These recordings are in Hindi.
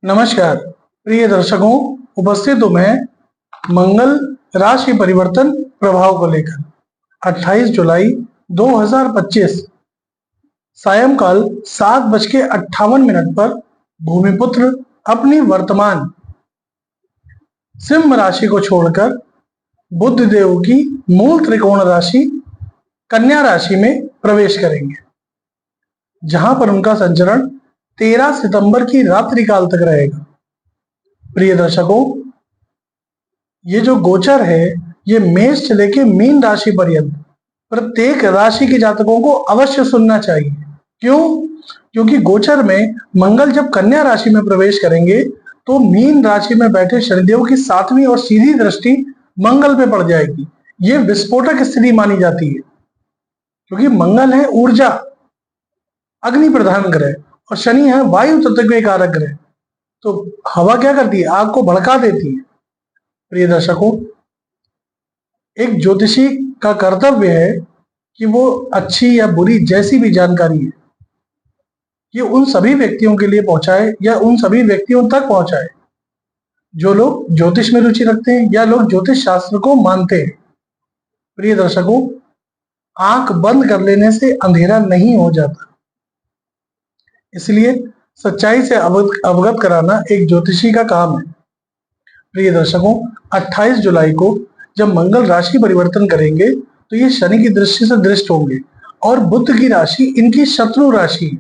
नमस्कार प्रिय दर्शकों, उपस्थित हूं मैं मंगल राशि परिवर्तन प्रभाव को लेकर 28 जुलाई 2025 सायंकाल 7:58 पर भूमिपुत्र अपनी वर्तमान सिंह राशि को छोड़कर बुध देव की मूल त्रिकोण राशि कन्या राशि में प्रवेश करेंगे, जहां पर उनका संचरण 13 सितंबर की रात्रि काल तक रहेगा। प्रिय दर्शकों, ये जो गोचर है ये मेष से लेकर मीन राशि पर्यंत प्रत्येक राशि के जातकों को अवश्य सुनना चाहिए। क्यों? क्योंकि गोचर में मंगल जब कन्या राशि में प्रवेश करेंगे तो मीन राशि में बैठे शनिदेव की 7वीं और सीधी दृष्टि मंगल पे पड़ जाएगी। ये विस्फोटक स्थिति मानी जाती है, क्योंकि मंगल है ऊर्जा, अग्नि प्रधान ग्रह, और शनि है वायु तत्व के कारक ग्रह। तो हवा क्या करती है? आग को भड़का देती है। प्रिय दर्शकों, एक ज्योतिषी का कर्तव्य है कि वो अच्छी या बुरी जैसी भी जानकारी है ये उन सभी व्यक्तियों के लिए पहुंचाए या उन सभी व्यक्तियों तक पहुंचाए जो लोग ज्योतिष में रुचि रखते हैं या लोग ज्योतिष शास्त्र को मानते हैं। प्रिय दर्शकों, आंख बंद कर लेने से अंधेरा नहीं हो जाता, इसलिए सच्चाई से अवगत कराना एक ज्योतिषी का काम है। प्रिय दर्शकों, 28 जुलाई को जब मंगल राशि परिवर्तन करेंगे तो ये शनि की दृष्टि से दृष्ट होंगे और बुध की राशि इनकी शत्रु राशि है।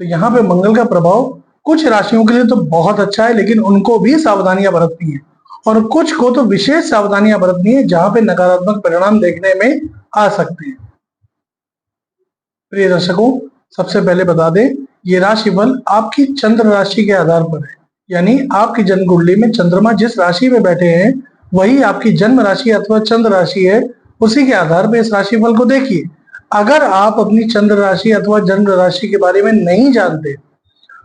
तो यहाँ पे मंगल का प्रभाव कुछ राशियों के लिए तो बहुत अच्छा है, लेकिन उनको भी सावधानियां बरतनी है, और कुछ को तो विशेष सावधानियां बरतनी है जहां पे नकारात्मक परिणाम देखने में आ सकते हैं। प्रिय दर्शकों, सबसे पहले बता दें, ये राशिफल आपकी चंद्र राशि के आधार पर है, यानी आपकी जन्म कुंडली में चंद्रमा जिस राशि में बैठे हैं वही आपकी जन्म राशि अथवा चंद्र राशि है। उसी के आधार पर इस राशिफल को देखिए। अगर आप अपनी चंद्र राशि अथवा जन्म राशि के बारे में नहीं जानते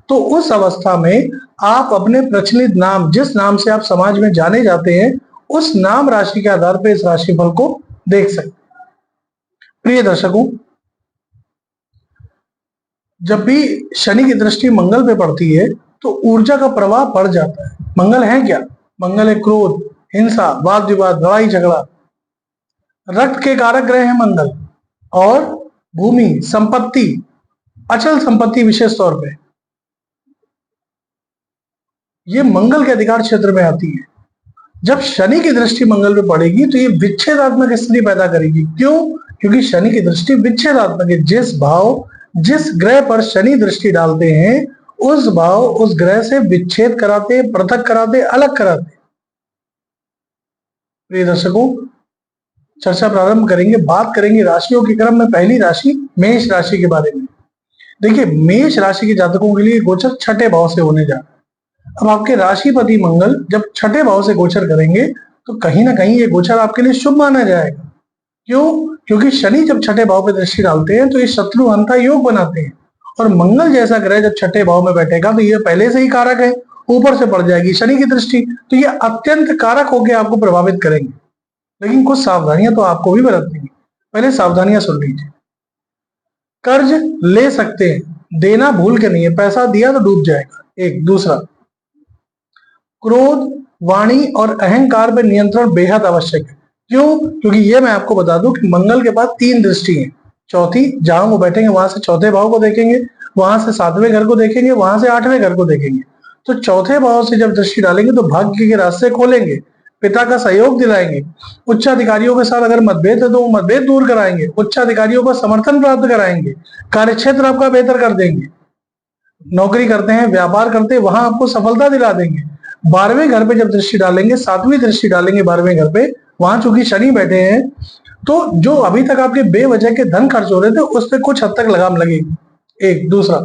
तो उस अवस्था में आप अपने प्रचलित नाम, जिस नाम से आप समाज में जाने जाते हैं, उस नाम राशि के आधार पर इस राशिफल को देख सकते हैं। प्रिय दर्शकों, जब भी शनि की दृष्टि मंगल पे पड़ती है तो ऊर्जा का प्रवाह बढ़ जाता है। मंगल है क्या? मंगल है क्रोध, हिंसा, वाद विवाद, लड़ाई झगड़ा। रक्त के कारक ग्रह है मंगल, और भूमि, संपत्ति, अचल संपत्ति विशेष तौर पे ये मंगल के अधिकार क्षेत्र में आती है। जब शनि की दृष्टि मंगल पे पड़ेगी तो ये विच्छेदात्मक स्थिति पैदा करेगी। क्यों? क्योंकि शनि की दृष्टि विच्छेदात्मक है। जिस ग्रह पर शनि दृष्टि डालते हैं उस भाव उस ग्रह से विच्छेद कराते, पृथक कराते, अलग कराते। प्रिय दर्शकों, चर्चा प्रारंभ करेंगे, बात करेंगे राशियों के क्रम में पहली राशि मेष राशि के बारे में। देखिए, मेष राशि के जातकों के लिए गोचर छठे भाव से होने जा रहा है। अब आपके राशिपति मंगल जब छठे भाव से गोचर करेंगे तो कहीं ना कहीं ये गोचर आपके लिए शुभ माना जाएगा। क्यों? क्योंकि शनि जब छठे भाव पे दृष्टि डालते हैं तो ये शत्रु हंता योग बनाते हैं, और मंगल जैसा ग्रह जब छठे भाव में बैठेगा तो ये पहले से ही कारक है, ऊपर से पड़ जाएगी शनि की दृष्टि, तो ये अत्यंत कारक होकर आपको प्रभावित करेंगे। लेकिन कुछ सावधानियां तो आपको भी बरतनी है। पहले सावधानियां सुन लीजिए। कर्ज ले सकते हैं, देना भूल के नहीं है, पैसा दिया तो डूब जाएगा। एक दूसरा, क्रोध, वाणी और अहंकार पर नियंत्रण बेहद आवश्यक है। क्यों? क्योंकि ये मैं आपको बता दूं कि मंगल के पास 3 दृष्टि है। चौथी, जहां वो बैठेंगे वहां से चौथे भाव को देखेंगे, वहां से 7वें घर को देखेंगे, वहां से 8वें घर को देखेंगे। तो चौथे भाव से जब दृष्टि डालेंगे तो भाग्य के रास्ते खोलेंगे, पिता का सहयोग दिलाएंगे, उच्च अधिकारियों के साथ अगर मतभेद है तो वो मतभेद दूर कराएंगे, उच्च अधिकारियों का समर्थन प्राप्त कराएंगे, कार्यक्षेत्र आपका बेहतर कर देंगे, नौकरी करते हैं, व्यापार करते हैं, वहां आपको सफलता दिला देंगे। 12वें घर पे जब दृष्टि डालेंगे, 7वीं दृष्टि डालेंगे 12वें घर पे, वहां चूंकि शनि बैठे हैं तो जो अभी तक आपके बेवजह के धन खर्च हो रहे थे उस पर कुछ हद तक लगाम लगेगी। एक दूसरा,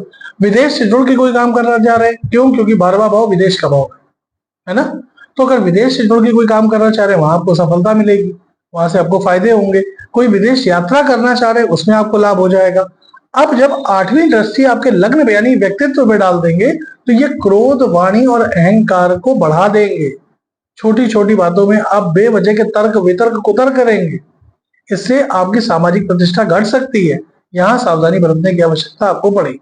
विदेश से जुड़ के कोई काम करना चाह रहे हैं। क्यों? क्योंकि 12वां भाव विदेश का भाव है ना। तो अगर विदेश से जुड़ के कोई काम करना चाह रहे हैं वहां आपको सफलता मिलेगी, वहां से आपको फायदे होंगे। कोई विदेश यात्रा करना चाह रहे हैं उसमें आपको लाभ हो जाएगा। अब जब 8वीं दृष्टि आपके लग्न में यानी व्यक्तित्व में डाल देंगे तो ये क्रोध, वाणी और अहंकार को बढ़ा देंगे। छोटी छोटी बातों में आप बेवजह के तर्क वितर्क कुतर्क करेंगे, इससे आपकी सामाजिक प्रतिष्ठा घट सकती है। यहाँ सावधानी बरतने की आवश्यकता आपको पड़ेगी।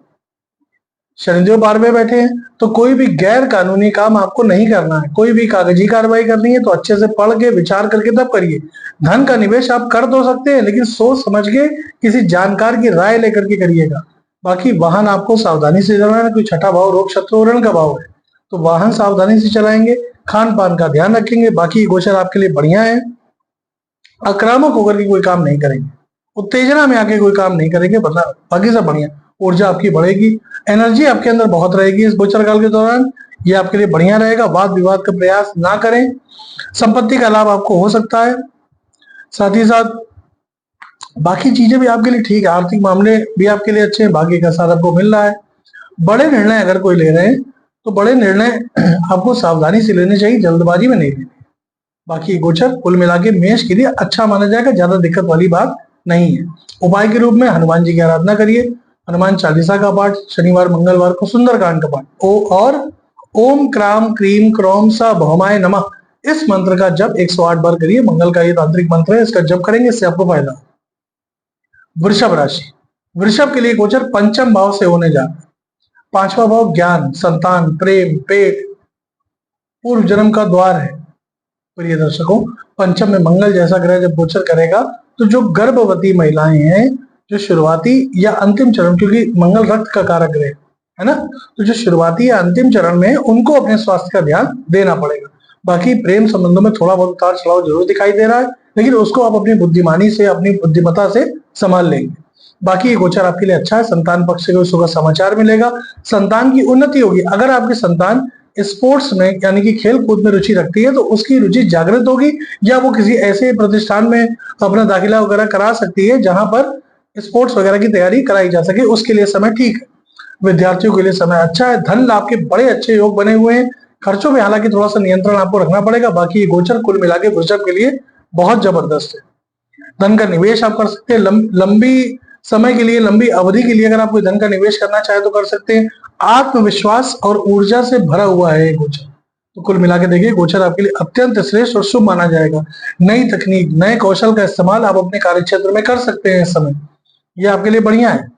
शनिदेव 12वें बैठे हैं, तो कोई भी गैर कानूनी काम आपको नहीं करना है। कोई भी कागजी कार्रवाई करनी है तो अच्छे से पढ़ के विचार करके तब करिए। धन का निवेश आप कर तो सकते हैं, लेकिन सोच समझ के किसी जानकार की राय लेकर के करिएगा। बाकी वाहन आपको सावधानी से चलाना है। कोई छठा भाव रोग शत्रु ऋण का भाव है, तो वाहन सावधानी से चलाएंगे, खान पान का ध्यान रखेंगे। बाकी गोचर आपके लिए बढ़िया है। आक्रामक होकर के कोई काम नहीं करेंगे, उत्तेजना में आके कोई काम नहीं करेंगे, बाकी सब बढ़िया। ऊर्जा आपकी बढ़ेगी, एनर्जी आपके अंदर बहुत रहेगी इस गोचर काल के दौरान। ये आपके लिए बढ़िया रहेगा। वाद विवाद का प्रयास ना करें। संपत्ति का लाभ आपको हो सकता है। साथ ही साथ बाकी चीजें भी आपके लिए ठीक है। आर्थिक मामले भी आपके लिए अच्छे हैं, भाग्य का साथ आपको मिल रहा है। बड़े निर्णय अगर कोई ले रहे हैं तो बड़े निर्णय आपको सावधानी से लेने चाहिए, जल्दबाजी में नहीं लेने। बाकी गोचर कुल मिला के मेष के लिए अच्छा माना जाएगा, ज्यादा दिक्कत वाली बात नहीं है। उपाय के रूप में हनुमान जी की आराधना करिए, हनुमान चालीसा का पाठ, शनिवार मंगलवार को सुंदरकांड का पाठ और ओम क्राम क्रीम क्रोम सा भौमाय नमः इस मंत्र का जप 108 बार करिए। मंगल का ये तांत्रिक मंत्र है, इसका जप करेंगे, इससे आपको फायदा हो। वृषभ राशि, वृषभ के लिए गोचर पंचम भाव से होने जा रहा है। पांचवा भाव ज्ञान, संतान, प्रेम, पेट, पूर्व जन्म का द्वार है। प्रिय दर्शकों, पंचम में मंगल जैसा ग्रह जब गोचर करेगा तो जो गर्भवती महिलाएं हैं, जो शुरुआती या अंतिम चरण, क्योंकि मंगल रक्त का कारक ग्रह है ना, तो जो शुरुआती या अंतिम चरण में उनको अपने स्वास्थ्य का ध्यान देना पड़ेगा। बाकी प्रेम संबंधों में थोड़ा बहुत उतार चढ़ाव जरूर दिखाई दे रहा है, लेकिन उसको आप अपनी बुद्धिमानी से, अपनी बुद्धिमत्ता से संभाल लेंगे। बाकी ये गोचर आपके लिए अच्छा है। संतान पक्ष से कोई शुभ समाचार मिलेगा, संतान की उन्नति होगी। अगर आपकी संतान स्पोर्ट्स में यानी कि खेल कूद में रुचि रखती है तो उसकी रुचि जागृत होगी, या वो किसी ऐसे प्रतिष्ठान में अपना दाखिला वगैरह करा सकती है जहां पर स्पोर्ट्स वगैरह की तैयारी कराई जा सके, उसके लिए समय ठीक है। विद्यार्थियों के लिए समय अच्छा है। धन लाभ के बड़े अच्छे योग बने हुए हैं। खर्चों में हालांकि थोड़ा सा नियंत्रण आपको रखना पड़ेगा। बाकी ये गोचर कुल मिला के वृषभ के लिए बहुत जबरदस्त है। धन का निवेश आप कर सकते हैं, लंबी समय के लिए, लंबी अवधि के लिए अगर आप कोई धन का निवेश करना चाहे तो कर सकते हैं। आत्मविश्वास और ऊर्जा से भरा हुआ है ये गोचर, तो कुल मिला के देखिए गोचर आपके लिए अत्यंत श्रेष्ठ और शुभ माना जाएगा। नई तकनीक, नए कौशल का इस्तेमाल आप अपने कार्य क्षेत्र में कर सकते हैं इस समय, ये आपके लिए बढ़िया है।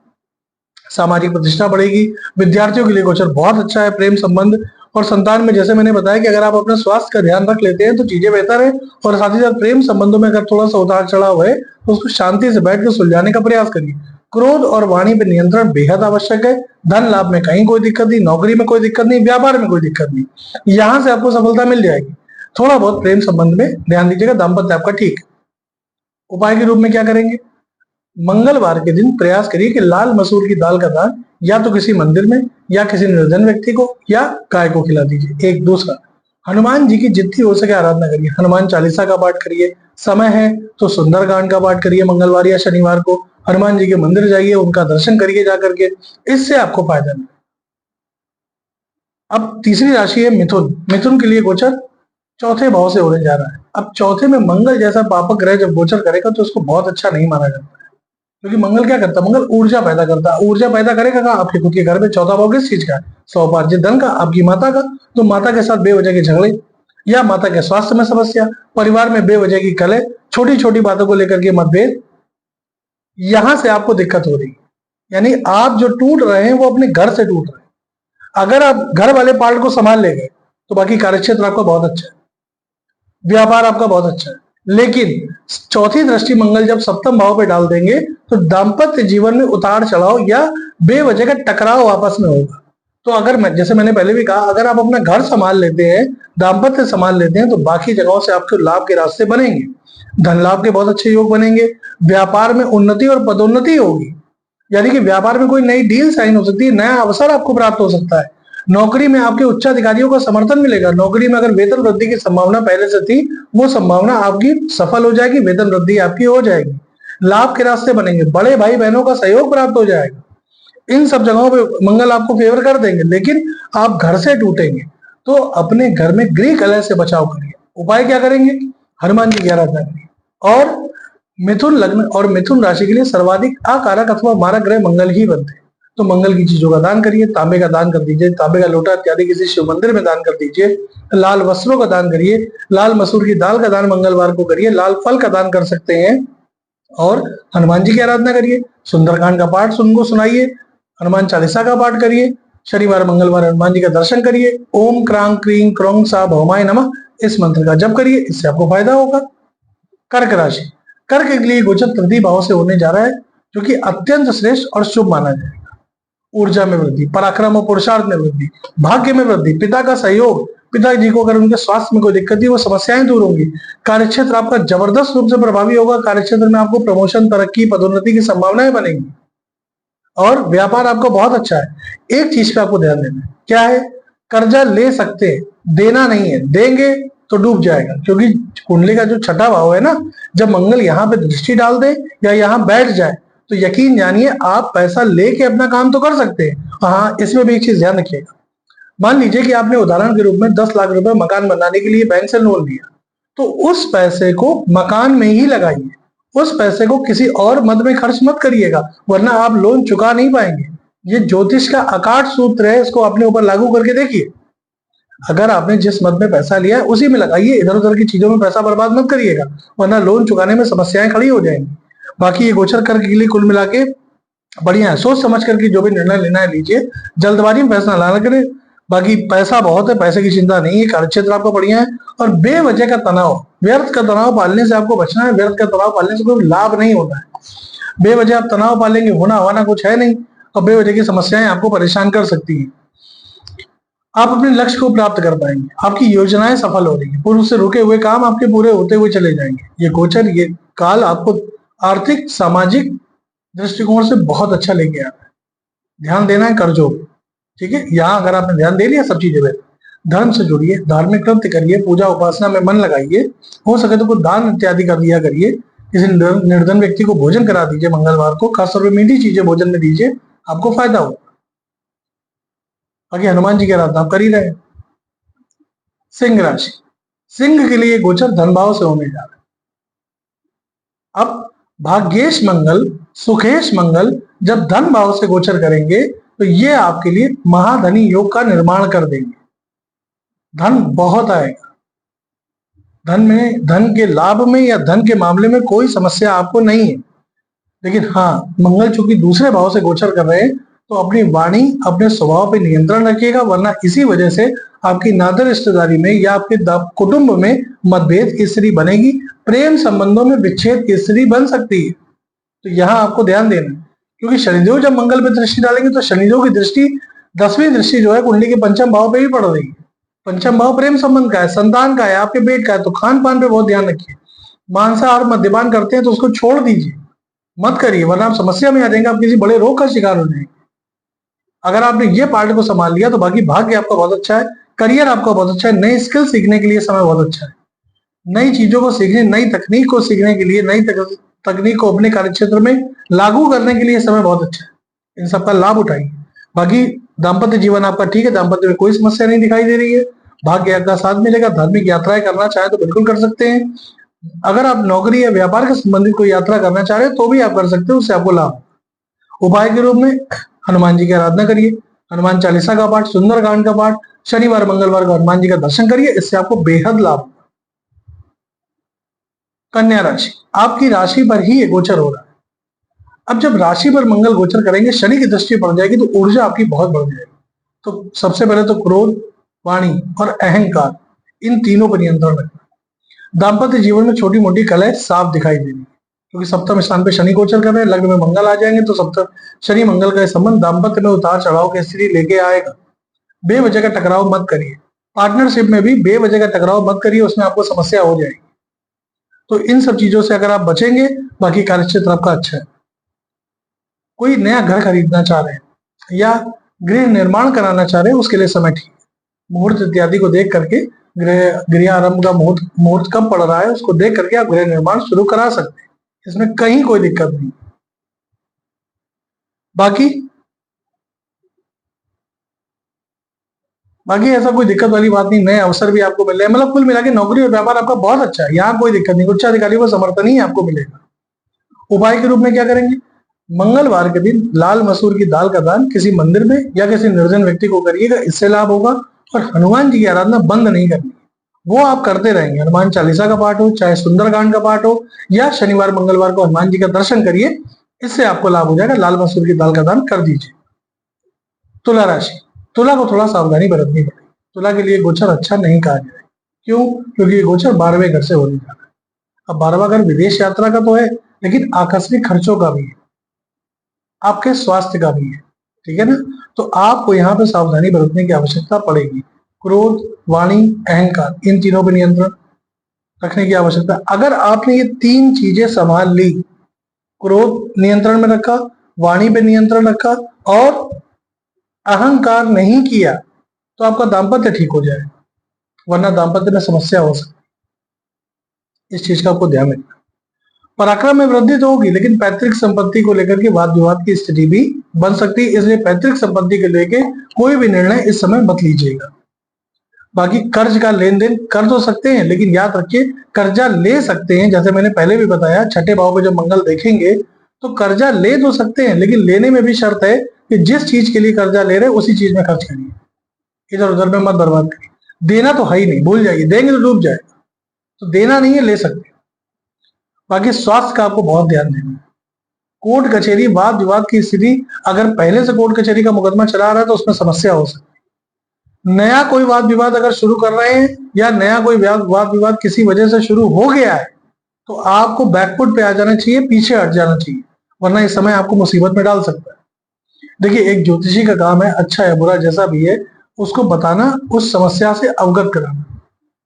सामाजिक प्रतिष्ठा बढ़ेगी। विद्यार्थियों के लिए गोचर बहुत अच्छा है। प्रेम संबंध और संतान में जैसे मैंने बताया कि अगर आप अपने स्वास्थ्य का ध्यान रख लेते हैं तो चीजें बेहतर है। और साथ ही साथ प्रेम संबंधों में अगर थोड़ा सा उतार चढ़ाव है तो उसको शांति से बैठ कर सुलझाने का प्रयास करिए। क्रोध और वाणी पर नियंत्रण बेहद आवश्यक है। धन लाभ में कहीं कोई दिक्कत नहीं, नौकरी में कोई दिक्कत नहीं, व्यापार में कोई दिक्कत नहीं, यहां से आपको सफलता मिल जाएगी। थोड़ा बहुत प्रेम संबंध में ध्यान दीजिएगा, दाम्पत्य आपका ठीक है। उपाय के रूप में क्या करेंगे, मंगलवार के दिन प्रयास करिए कि लाल मसूर की दाल का दान या तो किसी मंदिर में या किसी निर्धन व्यक्ति को या गाय को खिला दीजिए। एक दूसरा, हनुमान जी की जितनी हो सके आराधना करिए। हनुमान चालीसा का पाठ करिए। समय है तो सुंदरकांड का पाठ करिए। मंगलवार या शनिवार को हनुमान जी के मंदिर जाइए, उनका दर्शन करिए जाकर के, इससे आपको फायदा मिले। अब तीसरी राशि है मिथुन। मिथुन के लिए गोचर चौथे भाव से होने जा रहा है। अब चौथे में मंगल जैसा पापक ग्रह जब गोचर करेगा तो उसको बहुत अच्छा नहीं माना जाता है, क्योंकि मंगल क्या करता है, मंगल ऊर्जा पैदा करता है। ऊर्जा पैदा करेगा कहाँ, आपके खुद के घर में। चौथा भाव किस चीज का है, सौभाग्य धन का, आपकी माता का। तो माता के साथ बेवजह के झगड़े या माता के स्वास्थ्य में समस्या, परिवार में बेवजह की कलह, छोटी छोटी बातों को लेकर के मतभेद, यहां से आपको दिक्कत हो रही है। यानी आप जो टूट रहे हैं वो अपने घर से टूट रहे हैं। अगर आप घर वाले पार्ट को संभाल ले गए तो बाकी कार्यक्षेत्र आपका बहुत अच्छा है, व्यापार आपका बहुत अच्छा है। लेकिन चौथी दृष्टि मंगल जब सप्तम भाव पे डाल देंगे तो दाम्पत्य जीवन में उतार चढ़ाव या बेवजह का टकराव आपस में होगा। तो अगर जैसे मैंने पहले भी कहा, अगर आप अपना घर संभाल लेते हैं, दाम्पत्य संभाल लेते हैं, तो बाकी जगहों से आपके लाभ के रास्ते बनेंगे। धन लाभ के बहुत अच्छे योग बनेंगे। व्यापार में उन्नति और पदोन्नति होगी, यानी कि व्यापार में कोई नई डील साइन हो सकती है, नया अवसर आपको प्राप्त हो सकता है। नौकरी में आपके उच्च अधिकारियों का समर्थन मिलेगा। नौकरी में अगर वेतन वृद्धि की संभावना पहले से थी, वो संभावना आपकी सफल हो जाएगी, वेतन वृद्धि आपकी हो जाएगी। लाभ के रास्ते बनेंगे, बड़े भाई बहनों का सहयोग प्राप्त हो जाएगा। इन सब जगहों पे मंगल आपको फेवर कर देंगे, लेकिन आप घर से टूटेंगे। तो अपने घर में गृह कलह से बचाव करिए। उपाय क्या करेंगे, हनुमान जी की आराधना करिए। और मिथुन लग्न और मिथुन राशि के लिए सर्वाधिक अकारक अथवा मारक ग्रह मंगल ही बनते हैं, तो मंगल की चीजों का दान करिए। तांबे का दान कर दीजिए, तांबे का लोटा इत्यादि किसी शिव मंदिर में दान कर दीजिए। लाल वस्त्रों का दान करिए। लाल मसूर की दाल का दान मंगलवार को करिए। लाल फल का दान कर सकते हैं। और हनुमान जी की आराधना करिए। सुंदरकांड का पाठ उनको सुनाइए। हनुमान चालीसा का पाठ करिए। शनिवार मंगलवार हनुमान जी का दर्शन करिए। ओम क्रांग क्रीं क्रौं सा भौमाय नमः इस मंत्र का जप करिए, इससे आपको फायदा होगा। कर्क राशि, कर्क के लिए गोचर तृतीय भाव से होने जा रहा है, जो कि अत्यंत श्रेष्ठ और शुभ माना जाएगा। ऊर्जा में वृद्धि, पराक्रम और पुरुषार्थ में वृद्धि, भाग्य में वृद्धि, पिता का सहयोग, पिताजी को अगर उनके स्वास्थ्य में कोई दिक्कत थी वो समस्याएं दूर होंगी। कार्यक्षेत्र आपका जबरदस्त रूप से प्रभावी होगा। कार्यक्षेत्र में आपको प्रमोशन, तरक्की, पदोन्नति की संभावनाएं बनेंगी और व्यापार आपका बहुत अच्छा है। एक चीज पे आपको ध्यान देना है, क्या है? कर्जा ले सकते हैं, देना नहीं है। देंगे तो डूब जाएगा, क्योंकि कुंडली का जो छठा भाव है ना, जब मंगल यहाँ पे दृष्टि डाल दे या यहाँ बैठ जाए तो यकीन जानिए आप पैसा लेके अपना काम तो कर सकते हैं। हाँ, इसमें भी एक चीज ध्यान रखिएगा। मान लीजिए कि आपने उदाहरण के रूप में 10 लाख रुपए मकान बनाने के लिए बैंक से लोन लिया, तो उस पैसे को मकान में ही लगाइए। उस पैसे को किसी और मद में खर्च मत करिएगा, वरना आप लोन चुका नहीं पाएंगे। ये ज्योतिष का अकाट सूत्र है, इसको अपने ऊपर लागू करके देखिए। अगर आपने जिस मद में पैसा लिया है उसी में लगाइए, इधर उधर की चीजों में पैसा बर्बाद मत करिएगा, वरना लोन चुकाने में समस्याएं खड़ी हो जाएंगी। बाकी ये गोचर कर्क के लिए कुल मिला के बढ़िया है। सोच समझ करके जो भी निर्णय लेना है लीजिए, जल्दबाजी में फैसला ना करें। बाकी पैसा बहुत है, पैसे की चिंता नहीं है, कार्यक्षेत्र आपका बढ़िया है। और बेवजह का तनाव, व्यर्थ का तनाव पालने से आपको बचना है। व्यर्थ का तनाव पालने से कोई लाभ नहीं होता है। बेवजह आप तनाव पालेंगे, होना होना कुछ है नहीं, और बेवजह की समस्याएं आपको परेशान कर सकती हैं। आप अपने लक्ष्य को प्राप्त कर पाएंगे, आपकी योजनाएं सफल हो रही है, पूर्व से रुके हुए काम आपके पूरे होते हुए चले जाएंगे। ये गोचर, ये काल आपको आर्थिक सामाजिक दृष्टिकोण से बहुत अच्छा लेके आ रहा है। ध्यान देना है कर्जों पे, ठीक है। यहाँ अगर आपने ध्यान दे लिया सब चीजें में, धर्म से जुड़िए, धार्मिक कृत्य करिए, पूजा उपासना में मन लगाइए, हो सके तो कुछ दान इत्यादि कर दिया करिए। किसी निर्धन व्यक्ति को भोजन करा दीजिए मंगलवार को, खासतौर पर मीठी चीजें भोजन में दीजिए, आपको फायदा होगा। बाकी हनुमान जी की आराधना आप कर ही रहे। सिंह राशि, सिंह के लिए गोचर धन भाव से होने जा रहा है। अब भाग्येश मंगल, सुखेश मंगल जब धन भाव से गोचर करेंगे तो ये आपके लिए महाधनी योग का निर्माण कर देंगे। धन बहुत आएगा। धन के लाभ में या धन के मामले में कोई समस्या आपको नहीं है। लेकिन हाँ, मंगल चूंकि दूसरे भाव से गोचर कर रहे हैं तो अपनी वाणी, अपने स्वभाव पे नियंत्रण रखिएगा, वरना इसी वजह से आपकी नाते रिश्तेदारी में या आपके कुटुंब में मतभेद की स्थिति बनेगी। प्रेम संबंधों में विच्छेद की स्थिति बन सकती है। तो यहाँ आपको ध्यान देना है, क्योंकि शनिदेव जब मंगल पे दृष्टि डालेंगे तो शनिदेव की दृष्टि 10वीं दृष्टि जो है कुंडली के पंचम भाव पे भी पड़ रही है। पंचम भाव प्रेम संबंध का है, संतान का है, आपके पेट का है। तो खान पान पे बहुत ध्यान रखिए। मांसाहार मद्यपान करते हैं तो उसको छोड़ दीजिए, मत करिए, वरना आप समस्या में आ जाएंगे, आप किसी बड़े रोग का शिकार हो जाएंगे। अगर आपने ये पार्ट को संभाल लिया तो बाकी भाग्य आपका बहुत अच्छा है, करियर आपका बहुत अच्छा है, नई स्किल सीखने के लिए समय बहुत अच्छा है। नई चीजों को सीखने, नई तकनीक को सीखने के लिए, नई तकनीक को अपने कार्यक्षेत्र में लागू करने के लिए समय बहुत अच्छा है। इन सबका लाभ उठाइए। बाकी दाम्पत्य जीवन आपका ठीक है, दाम्पत्य में कोई समस्या नहीं दिखाई दे रही है। भाग्य आपका साथ मिलेगा। धार्मिक यात्राएं करना चाहे तो बिल्कुल कर सकते हैं। अगर आप नौकरी या व्यापार के संबंधित कोई यात्रा करना चाह रहे हैं तो भी आप कर सकते हो, उससे आपको लाभ। उपाय के रूप में हनुमान जी की आराधना करिए, हनुमान चालीसा का पाठ, सुंदरकांड का पाठ, शनिवार मंगलवार को हनुमान जी का दर्शन करिए, इससे आपको बेहद लाभ होगा। कन्या राशि, आपकी राशि पर ही ये गोचर हो रहा है। अब जब राशि पर मंगल गोचर करेंगे, शनि की दृष्टि पड़ जाएगी तो ऊर्जा आपकी बहुत बढ़ जाएगी। तो सबसे पहले तो क्रोध, वाणी और अहंकार, इन तीनों पर नियंत्रण रखना। दाम्पत्य जीवन में छोटी मोटी कलह साफ दिखाई देगी, क्योंकि सप्तम स्थान पे शनि गोचर कर रहे हैं, लग्न में मंगल आ जाएंगे तो सप्तम शनि मंगल का संबंध दाम्पत्य में उतार चढ़ाव की स्थिति लेके आएगा। बेवजह का टकराव मत करिए। पार्टनरशिप में भी बेवजह का टकराव मत करिए, उसमें आपको समस्या हो जाएगी। तो इन सब चीजों से अगर आप बचेंगे, बाकी कार्यक्षेत्र आपका अच्छा है। कोई नया घर खरीदना चाह रहे हैं या गृह निर्माण कराना चाह रहे हैं, उसके लिए समय ठीक है। मुहूर्त इत्यादि को देख करके गृह आरंभ का मुहूर्त कब पड़ रहा है उसको देख करके आप गृह निर्माण शुरू करा सकते हैं, इसमें कहीं कोई दिक्कत नहीं। बाकी ऐसा कोई दिक्कत वाली बात नहीं। नए अवसर भी आपको मिल रहे हैं, मतलब कुल मिला के नौकरी और व्यापार आपका बहुत अच्छा है, यहाँ कोई दिक्कत नहीं। उच्च अधिकारियों का समर्थन ही आपको मिलेगा। उपाय के रूप में क्या करेंगे? मंगलवार के दिन लाल मसूर की दाल का दान किसी मंदिर में या किसी निर्जन व्यक्ति को करिएगा, इससे लाभ होगा। और हनुमान जी की आराधना बंद नहीं करनी, वो आप करते रहेंगे। हनुमान चालीसा का पाठ हो, चाहे सुंदरकांड का पाठ हो, या शनिवार मंगलवार को हनुमान जी का दर्शन करिए, इससे आपको लाभ हो जाएगा। लाल मसूर की दाल का दान कर दीजिए। तुला राशि, तुला को थोड़ा सावधानी बरतनी पड़ेगी। तुला के लिए गोचर अच्छा नहीं कहा जाए। क्यों? क्योंकि ये गोचर 12वें घर से होने जा रहा है। अब 12वां घर विदेश यात्रा का तो है, लेकिन आकस्मिक खर्चों का भी है, आपके स्वास्थ्य का भी है। ठीक है ना? तो आपको यहाँ पे सावधानी बरतने की आवश्यकता पड़ेगी। क्रोध, वाणी, अहंकार, इन तीनों पर नियंत्रण रखने की आवश्यकता। अगर आपने ये 3 चीजें संभाल ली, क्रोध नियंत्रण में रखा, वाणी पे नियंत्रण रखा और अहंकार नहीं किया, तो आपका दाम्पत्य ठीक हो जाएगा, वरना दाम्पत्य में समस्या हो सकती है। इस चीज का आपको ध्यान रखना। पराक्रम में वृद्धि तो होगी, लेकिन पैतृक संपत्ति को लेकर के वाद विवाद की स्थिति भी बन सकती है, इसलिए पैतृक संपत्ति को लेकर कोई भी निर्णय इस समय मत लीजिएगा। बाकी कर्ज का लेन देन कर तो सकते हैं, लेकिन याद रखिए कर्जा ले सकते हैं, जैसे मैंने पहले भी बताया, छठे भाव पे जब मंगल देखेंगे तो कर्जा ले तो सकते हैं, लेकिन लेने में भी शर्त है कि जिस चीज के लिए कर्जा ले रहे हैं उसी चीज में खर्च करिए, इधर उधर में मत बर्बाद करिए। देना तो है ही नहीं, भूल जाइए, देंगे तो डूब जाएगा, तो देना नहीं है, ले सकते। बाकी स्वास्थ्य का आपको बहुत ध्यान देना है। कोर्ट कचहरी वाद विवाद की स्थिति, अगर पहले से कोर्ट कचहरी का मुकदमा चला रहा है तो उसमें समस्या हो सकती है। नया कोई वाद विवाद अगर शुरू कर रहे हैं या नया कोई वाद विवाद किसी वजह से शुरू हो गया है, तो आपको बैकफुट पे आ जाना चाहिए, पीछे हट जाना चाहिए, वरना इस समय आपको मुसीबत में डाल सकता है। देखिए, एक ज्योतिषी का काम है, अच्छा या बुरा जैसा भी है, उसको बताना, उस समस्या से अवगत कराना।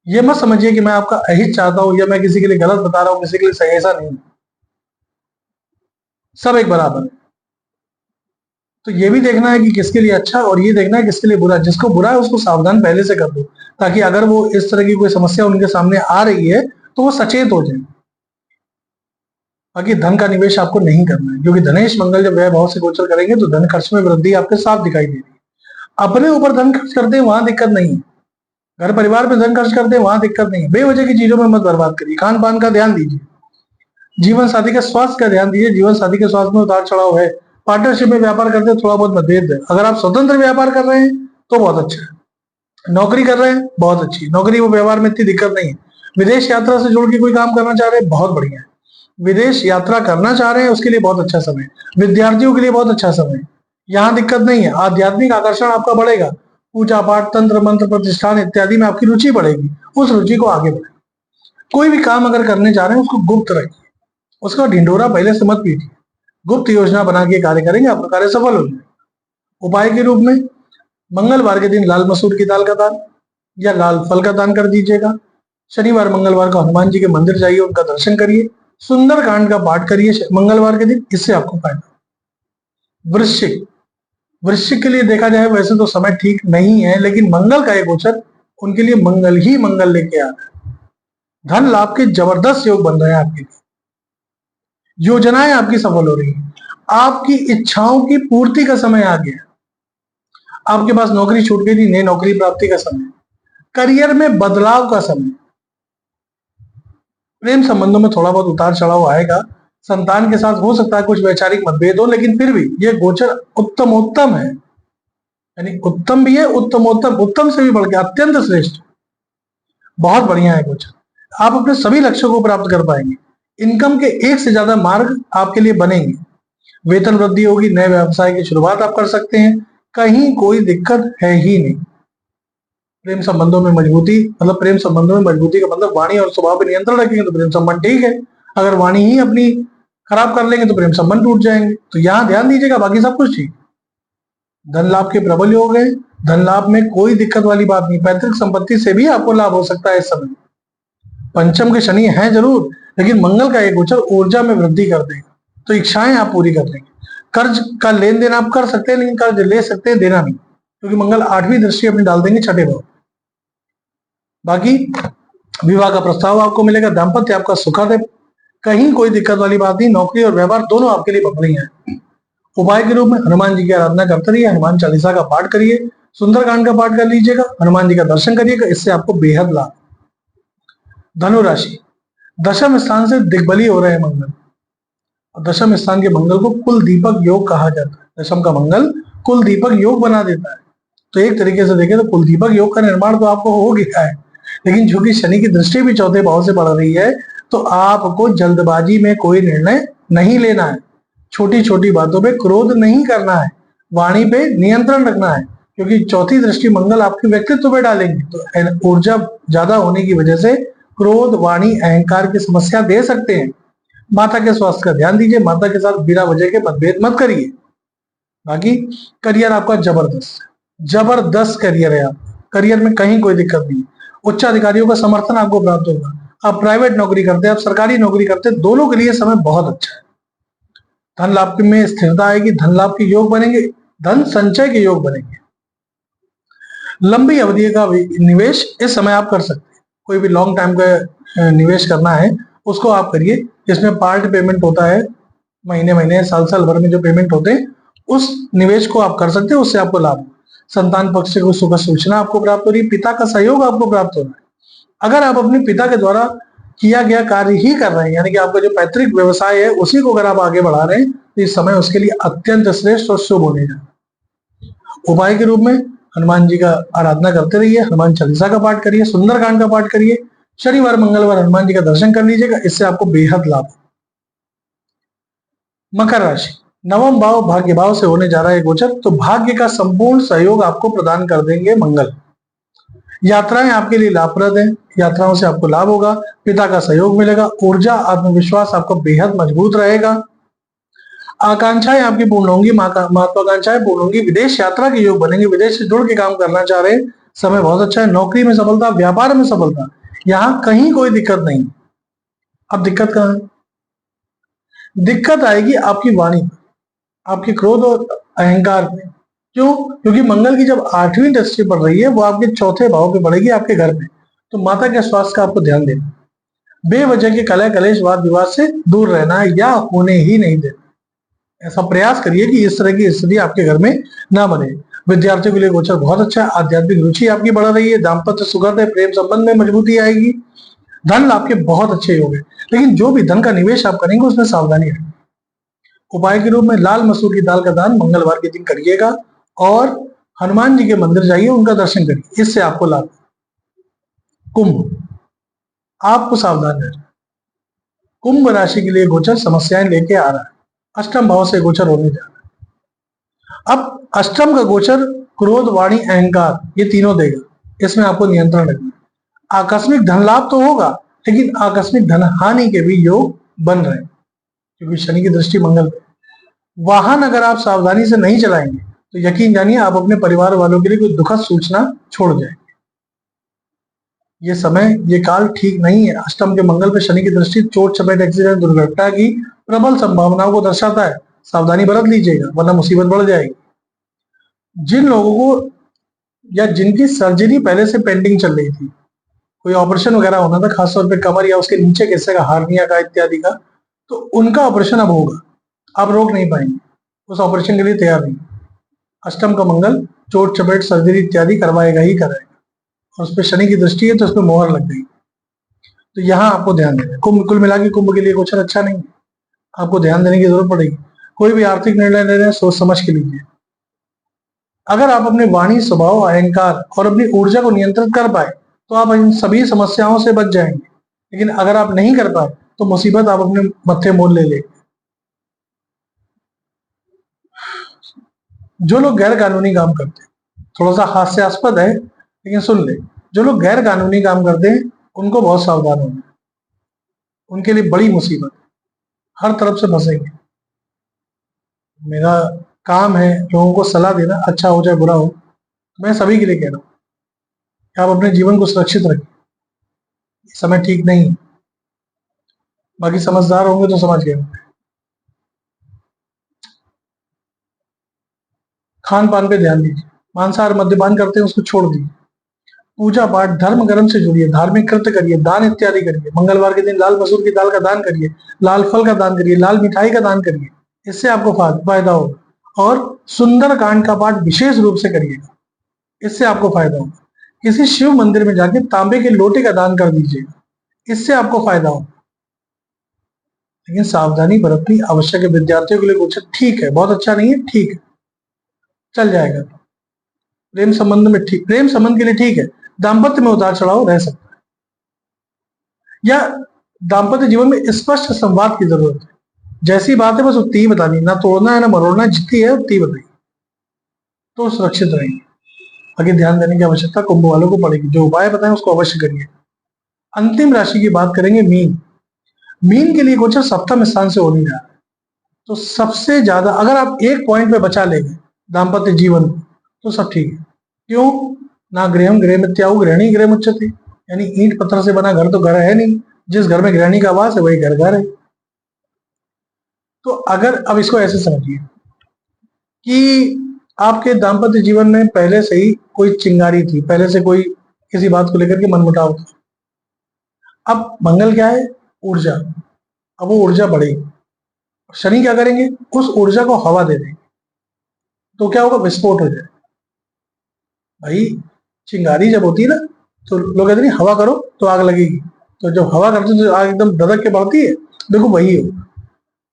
ये मत समझिए कि मैं आपका अहित चाहता हूं या मैं किसी के लिए गलत बता रहा हूं, किसी के लिए सही, ऐसा नहीं। सब एक बराबर है। तो ये भी देखना है कि किसके लिए अच्छा, और ये देखना है किसके लिए बुरा। जिसको बुरा है उसको सावधान पहले से कर दो, ताकि अगर वो इस तरह की कोई समस्या उनके सामने आ रही है तो वो सचेत हो जाए। बाकी धन का निवेश आपको नहीं करना है, क्योंकि धनेश मंगल जब व्यय भाव से गोचर करेंगे तो धन खर्च में वृद्धि आपके साफ दिखाई देगी। अपने ऊपर धन खर्च करते हैं वहां दिक्कत नहीं है, घर परिवार में धन खर्च करते हैं वहां दिक्कत नहीं है। बेवजह की चीजों में मत बर्बाद करिए। खान पान का ध्यान दीजिए, जीवन साथी के स्वास्थ्य का ध्यान दीजिए। जीवन साथी के स्वास्थ्य में उतार चढ़ाव है। पार्टनरशिप में व्यापार करते हैं, थोड़ा बहुत मतभेद है। अगर आप स्वतंत्र व्यापार कर रहे हैं तो बहुत अच्छा है। नौकरी कर रहे हैं, बहुत अच्छी नौकरी, वो व्यवहार में इतनी दिक्कत नहीं है। विदेश यात्रा से जुड़ के कोई काम करना चाह रहे हैं, बहुत बढ़िया है। विदेश यात्रा करना चाह रहे हैं, उसके लिए बहुत अच्छा समय। विद्यार्थियों के लिए बहुत अच्छा समय, यहाँ दिक्कत नहीं है। आध्यात्मिक आकर्षण आपका बढ़ेगा, पूजा पाठ, तंत्र मंत्र, प्रतिष्ठान इत्यादि में आपकी रुचि बढ़ेगी। उस रुचि को आगे बढ़ाएं। कोई भी काम अगर करने जा रहे हैं उसको गुप्त रखिए, उसका ढिंडोरा पहले से मत पीटिए। गुप्त योजना बना के कार्य करेंगे, आपका कार्य सफल हो जाएगा। उपाय के रूप में मंगलवार के दिन लाल मसूर की दाल का दान या लाल फल का दान कर दीजिएगा। शनिवार मंगलवार को हनुमान जी के मंदिर जाइए, उनका दर्शन करिए, सुंदर कांड का पाठ करिए मंगलवार के दिन, इससे आपको फायदा। वृश्चिक, वृश्चिक के लिए देखा जाए वैसे तो समय ठीक नहीं है, लेकिन मंगल का एक गोचर उनके लिए मंगल ही मंगल लेके आ रहा है। धन लाभ के जबरदस्त योग बन रहे हैं आपके लिए, योजनाएं आपकी सफल हो रही है, आपकी इच्छाओं की पूर्ति का समय आ गया। आपके पास नौकरी छूट गई थी, नई नौकरी प्राप्ति का समय, करियर में बदलाव का समय। प्रेम संबंधों में थोड़ा बहुत उतार चढ़ाव आएगा, संतान के साथ हो सकता है कुछ वैचारिक मतभेद हो, लेकिन फिर भी ये गोचर उत्तमोत्तम है, यानी उत्तम भी है, उत्तमोत्तम, उत्तम से भी बढ़ के अत्यंत श्रेष्ठ, बहुत बढ़िया है गोचर। आप अपने सभी लक्ष्यों को प्राप्त कर पाएंगे। इनकम के एक से ज्यादा मार्ग आपके लिए बनेंगे। वेतन वृद्धि होगी, नए व्यवसाय की शुरुआत आप कर सकते हैं, कहीं कोई दिक्कत है ही नहीं। प्रेम संबंधों में मजबूती, मतलब प्रेम संबंधों में मजबूती का मतलब वाणी और स्वभाव पर नियंत्रण रखेंगे तो प्रेम संबंध ठीक है। अगर वाणी ही अपनी खराब कर लेंगे तो प्रेम संबंध टूट जाएंगे। तो यहाँ ध्यान दीजिएगा, बाकी सब कुछ ठीक। धन लाभ के प्रबल योग है, धन लाभ में कोई दिक्कत वाली बात नहीं। पैतृक संपत्ति से भी आपको लाभ हो सकता है इस समय। पंचम के शनि हैं जरूर, लेकिन मंगल का एक गोचर ऊर्जा में वृद्धि कर देगा, तो इच्छाएं आप पूरी कर लेंगे। कर्ज का लेन देन आप कर सकते हैं, लेकिन कर्ज ले सकते हैं, देना नहीं, क्योंकि मंगल 8वीं दृष्टि अपनी डाल देंगे छठे भाव। बाकी विवाह का प्रस्ताव आपको मिलेगा, दाम्पत्य आपका सुखद है, कहीं कोई दिक्कत वाली बात नहीं। नौकरी और व्यापार दोनों आपके लिए बढ़िया है। उपाय के रूप में हनुमान जी की आराधना करते रहिए, हनुमान चालीसा का पाठ करिए, सुंदरकांड का पाठ कर लीजिएगा, हनुमान जी का दर्शन करिएगा, इससे आपको बेहद लाभ। धनु राशि, दशम स्थान से दिग्बली हो रहे हैं मंगल, और दशम स्थान के मंगल को कुल दीपक योग कहा जाता है। दशम का मंगल कुल दीपक योग बना देता है, तो एक तरीके से देखें तो कुल दीपक योग का निर्माण तो आपको हो गया है, लेकिन चूंकि शनि की दृष्टि भी चौथे भाव से पड़ रही है, तो आपको जल्दबाजी में कोई निर्णय नहीं लेना है, छोटी छोटी बातों पे क्रोध नहीं करना है, वाणी पे नियंत्रण रखना है, क्योंकि चौथी दृष्टि मंगल आपके व्यक्तित्व में डालेंगे, तो ऊर्जा ज्यादा होने की वजह से क्रोध, वाणी, अहंकार की समस्या दे सकते हैं। माता के स्वास्थ्य का ध्यान दीजिए, माता के साथ बिना वजह के मतभेद मत करिए। बाकी करियर आपका जबरदस्त जबरदस्त करियर है। आप करियर में कहीं कोई दिक्कत नहीं। उच्च अधिकारियों का समर्थन आपको प्राप्त होगा। आप प्राइवेट नौकरी करते हैं, आप सरकारी नौकरी करते हैं, दोनों के लिए समय बहुत अच्छा है। धन लाभ में स्थिरता आएगी, धन लाभ के योग बनेंगे, धन संचय के योग बनेंगे। लंबी अवधि का निवेश इस समय आप कर सकते हैं। कोई भी लॉन्ग टाइम का निवेश करना है उसको आप करिए, जिसमें पार्ट पेमेंट होता है, महीने महीने साल साल भर में जो पेमेंट होते हैं, उस निवेश को आप कर सकते हैं, उससे आपको लाभ। संतान पक्ष से कोई शुभ सूचना आपको प्राप्त हो रही है, पिता का सहयोग आपको प्राप्त हो रहा है। अगर आप अपने पिता के द्वारा किया गया कार्य ही कर रहे हैं, यानी कि आपका जो पैतृक व्यवसाय है उसी को अगर आप आगे बढ़ा रहे हैं, तो इस समय उसके लिए अत्यंत श्रेष्ठ और शुभ होने जा। उपाय के रूप में हनुमान जी का आराधना करते रहिए, हनुमान चालीसा का पाठ करिए, सुंदरकांड का पाठ करिए, शनिवार मंगलवार हनुमान जी का दर्शन कर लीजिएगा, इससे आपको बेहद लाभ। मकर राशि, नवम भाव भाग्य भाव से होने जा रहा है गोचर, तो भाग्य का संपूर्ण सहयोग आपको प्रदान कर देंगे मंगल। यात्राएं आपके लिए लाभप्रद हैं, यात्राओं से आपको लाभ होगा, पिता का सहयोग मिलेगा, ऊर्जा आत्मविश्वास आपका बेहद मजबूत रहेगा। आकांक्षाएं आपकी पूर्ण होंगी, महत्वाकांक्षाएं पूर्ण होंगी, विदेश यात्रा के योग बनेंगे, विदेश से जुड़ के काम करना चाह रहे हैं, समय बहुत अच्छा है। नौकरी में सफलता, व्यापार में सफलता, यहां कहीं कोई दिक्कत नहीं। अब दिक्कत कहां है? दिक्कत आएगी आपकी वाणी पर, आपके क्रोध और अहंकार पे। क्यों? क्योंकि मंगल की जब 8वीं दृष्टि पड़ रही है, वो आपके चौथे भाव पे पड़ेगी, आपके घर पे। तो माता के स्वास्थ्य का आपको ध्यान देना, बेवजह के कलह कलेश वाद विवाद से दूर रहना है या होने ही नहीं देना। ऐसा प्रयास करिए कि इस तरह की स्थिति आपके घर में ना बने। विद्यार्थियों के लिए गोचर बहुत अच्छा है, आध्यात्मिक रुचि आपकी बढ़ रही है, दाम्पत्य सुखद है, प्रेम संबंध में मजबूती आएगी, धन लाभ के बहुत अच्छे योग है। लेकिन जो भी धन का निवेश आप करेंगे उसमें सावधानी रखें। उपाय के रूप में लाल मसूर की दाल का दान मंगलवार के दिन करिएगा और हनुमान जी के मंदिर जाइए, उनका दर्शन करिए, इससे आपको लाभ। कुंभ, आपको सावधान रहना। कुंभ राशि के लिए गोचर समस्याएं लेके आ रहा है, अष्टम भाव से गोचर होने जा रहा है। अब अष्टम का गोचर क्रोध, वाणी, अहंकार ये तीनों देगा, इसमें आपको नियंत्रण रखना। आकस्मिक धन लाभ तो होगा, लेकिन आकस्मिक धन हानि के भी योग बन रहे हैं, क्योंकि शनि की दृष्टि मंगल पे। वाहन अगर आप सावधानी से नहीं चलाएंगे तो यकीन जानिए आप अपने परिवार वालों के लिए कोई दुखद सूचना छोड़ जाएंगे। ये समय, ये काल ठीक नहीं है। अष्टम के मंगल पे शनि की दृष्टि चोट चपेट, एक्सीडेंट, दुर्घटना की प्रबल संभावनाओं को दर्शाता है। सावधानी बरत लीजिएगा वरना मुसीबत बढ़ जाएगी। जिन लोगों को या जिनकी सर्जरी पहले से पेंडिंग चल रही थी, कोई ऑपरेशन वगैरह होना था, खासतौर पे कमर या उसके नीचे के हिस्से का, हार्निया का इत्यादि का, तो उनका ऑपरेशन अब होगा। आप रोक नहीं पाएंगे, उस ऑपरेशन के लिए तैयार नहीं। अष्टम का मंगल चोट चपेट, सर्जरी इत्यादि करवाएगा ही कराएगा, और उस पर शनि की दृष्टि है तो उस पर मोहर लग गई। तो यहाँ आपको ध्यान देना है। कुल मिला के कुंभ के लिए गोचर अच्छा नहीं है, आपको ध्यान देने की जरूरत पड़ेगी। कोई भी आर्थिक निर्णय ले रहे हैं सोच समझ के लीजिए। अगर आप अपने वाणी, स्वभाव, अहंकार और अपनी ऊर्जा को नियंत्रित कर पाए तो आप इन सभी समस्याओं से बच जाएंगे। लेकिन अगर आप नहीं कर पाए तो मुसीबत आप अपने मत्थे मोल ले लेंगे। जो लोग गैर कानूनी काम करते हैं, थोड़ा सा हास्यास्पद है लेकिन सुन ले, जो लोग गैर कानूनी काम करते हैं उनको बहुत सावधान होना है, उनके लिए बड़ी मुसीबत, हर तरफ से फंसेंगे। मेरा काम है लोगों को सलाह देना, अच्छा हो चाहे बुरा हो। मैं सभी के लिए कह रहा हूँ कि आप अपने जीवन को सुरक्षित रखिए, समय ठीक नहीं है। बाकी समझदार होंगे तो समझ गए होंगे। खान पान पे ध्यान दीजिए, मांसाहार मद्यपान करते हैं उसको छोड़ दीजिए। पूजा पाठ, धर्म कर्म से जुड़िए, धार्मिक कृत्य करिए, दान इत्यादि करिए। मंगलवार के दिन लाल मसूर की दाल का दान करिए, लाल फल का दान करिए, लाल मिठाई का दान करिए, इससे आपको फायदा होगा। और सुंदर कांड का पाठ विशेष रूप से करिएगा, इससे आपको फायदा होगा। किसी शिव मंदिर में जाके तांबे के लोटे का दान कर दीजिएगा, इससे आपको फायदा होगा। लेकिन सावधानी बरतनी आवश्यक है। विद्यार्थियों के लिए कुछ ठीक है, बहुत अच्छा नहीं है, ठीक है, चल जाएगा। प्रेम संबंध में ठीक, प्रेम संबंध के लिए ठीक है। दाम्पत्य में उतार चढ़ाव रह सकता है, या दाम्पत्य जीवन में स्पष्ट संवाद की जरूरत है। जैसी बात है बस उतनी ही बतानी, ना तोड़ना है ना मरोड़ना, जितनी है उतनी बताइए तो सुरक्षित रहेंगे। बाकी ध्यान देने की आवश्यकता कुंभ वालों को पड़ेगी। जो उपाय बताएं उसको अवश्य करिए। अंतिम राशि की बात करेंगे मीन। मीन के लिए गोचर सप्तम स्थान से होने जा रहा है, तो सबसे ज्यादा अगर आप एक पॉइंट पे बचा लेंगे दाम्पत्य जीवन को तो सब ठीक है। क्यों? ना गृहम गृह मित्याहु गृहिणी गृह मुच्यते, यानी ईंट पत्थर से बना घर तो घर है नहीं। जिस घर में गृहिणी का वास है वही घर घर है। तो अगर अब इसको ऐसे समझिए कि आपके दाम्पत्य जीवन में पहले से ही कोई चिंगारी थी, पहले से कोई किसी बात को लेकर के मनमुटाव था। अब मंगल क्या है? ऊर्जा। अब वो ऊर्जा बढ़ेगी। शनि क्या करेंगे? उस ऊर्जा को हवा दे देंगे, तो क्या होगा? विस्फोट हो जाए। भाई चिंगारी जब होती है ना तो लोग कहते हैं हवा करो तो आग लगेगी, तो जब हवा करते हैं तो आग एकदम धधक के बढ़ती है। देखो वही हो,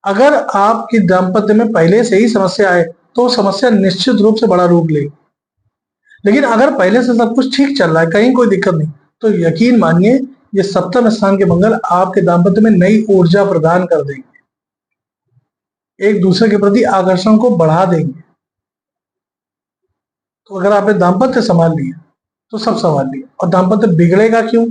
अगर आपकी दाम्पत्य में पहले से ही समस्या है तो समस्या निश्चित रूप से बड़ा रूप लेगी। लेकिन अगर पहले से सब कुछ ठीक चल रहा है, कहीं कोई दिक्कत नहीं, तो यकीन मानिए ये सप्तम स्थान के मंगल आपके दाम्पत्य में नई ऊर्जा प्रदान कर देंगे, एक दूसरे के प्रति आकर्षण को बढ़ा देंगे। तो अगर आपने दाम्पत्य संभाल लिया तो सब संभाल लिया। और दाम्पत्य बिगड़ेगा क्यों?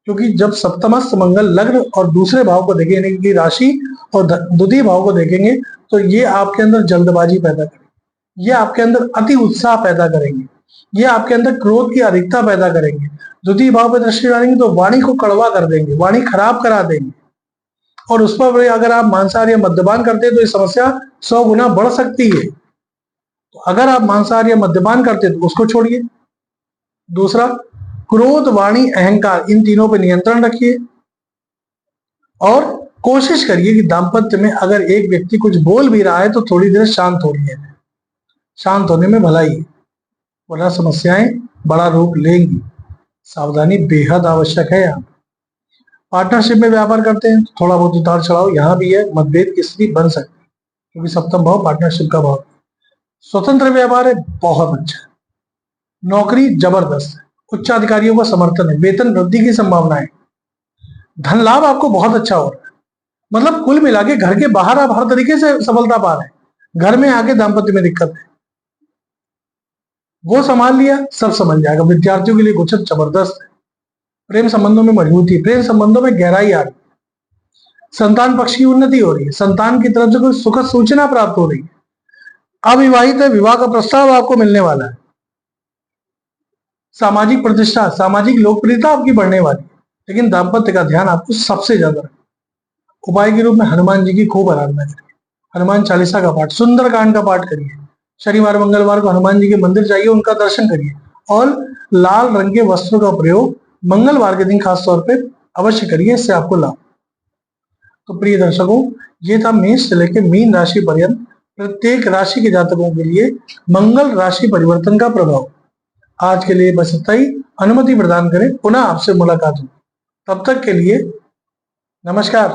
क्योंकि जब सप्तमस्थ मंगल लग्न और दूसरे भाव को देखेंगे, यानी कि राशि और द्वितीय भाव को देखेंगे, तो ये आपके अंदर जल्दबाजी पैदा करेंगे, ये आपके अंदर अति उत्साह पैदा करेंगे, ये आपके अंदर क्रोध की अधिकता पैदा करेंगे। द्वितीय भाव पर दृष्टि डालेंगे तो वाणी को कड़वा कर देंगे, वाणी खराब करा देंगे। और उस पर अगर आप मांसाहार या मद्यपान करते हैं तो ये समस्या 100 गुना बढ़ सकती है। तो अगर आप मांसाहार या मद्यपान करते हैं तो उसको छोड़िए। दूसरा, क्रोध, वाणी, अहंकार, इन तीनों पर नियंत्रण रखिए। और कोशिश करिए कि दाम्पत्य में अगर एक व्यक्ति कुछ बोल भी रहा है तो थोड़ी देर शांत हो रही है। शांत होने में भलाई है, वरना समस्याएं बड़ा रूप लेंगी। सावधानी बेहद आवश्यक है। यहाँ पार्टनरशिप में व्यापार करते हैं तो थोड़ा बहुत उतार चढ़ाव यहाँ भी है, मतभेद की स्थिति बन सकती है, क्योंकि सप्तम भाव पार्टनरशिप का भाव। स्वतंत्र व्यापार है, बहुत अच्छा है। नौकरी जबरदस्त है, उच्चाधिकारियों का समर्थन है, वेतन वृद्धि की संभावना है, धन लाभ आपको बहुत अच्छा हो रहा है। मतलब कुल मिला के घर के बाहर आप हर तरीके से सफलता पा रहे हैं, घर में आके दाम्पत्य में दिक्कत है, वो संभाल लिया, सब समझ जाएगा। विद्यार्थियों के लिए गोचर जबरदस्त है। प्रेम संबंधों में मजबूती, प्रेम संबंधों में गहराई आ रही, संतान पक्ष की उन्नति हो रही है, संतान की तरफ से कोई सुखद सूचना प्राप्त हो रही है, अविवाहित है, विवाह का प्रस्ताव आपको मिलने वाला है, सामाजिक प्रतिष्ठा, सामाजिक लोकप्रियता आपकी बढ़ने वाली है। लेकिन दाम्पत्य का ध्यान आपको सबसे ज्यादा रखना। उपाय के रूप में हनुमान जी की खूब आराधना करिए, हनुमान चालीसा का पाठ, सुंदरकांड का पाठ करिए। शनिवार मंगलवार को हनुमान जी के मंदिर जाइए, उनका दर्शन करिए। और लाल रंग के वस्त्रों का प्रयोग मंगलवार के दिन खास तौर पे अवश्य करिए, इससे आपको लाभ। तो प्रिय दर्शकों, ये था मेष से लेकर मीन राशि पर्यंत प्रत्येक राशि के जातकों के लिए मंगल राशि परिवर्तन का प्रभाव। आज के लिए बस इतना ही। अनुमति प्रदान करें, पुनः आपसे मुलाकात हो। तब तक के लिए नमस्कार।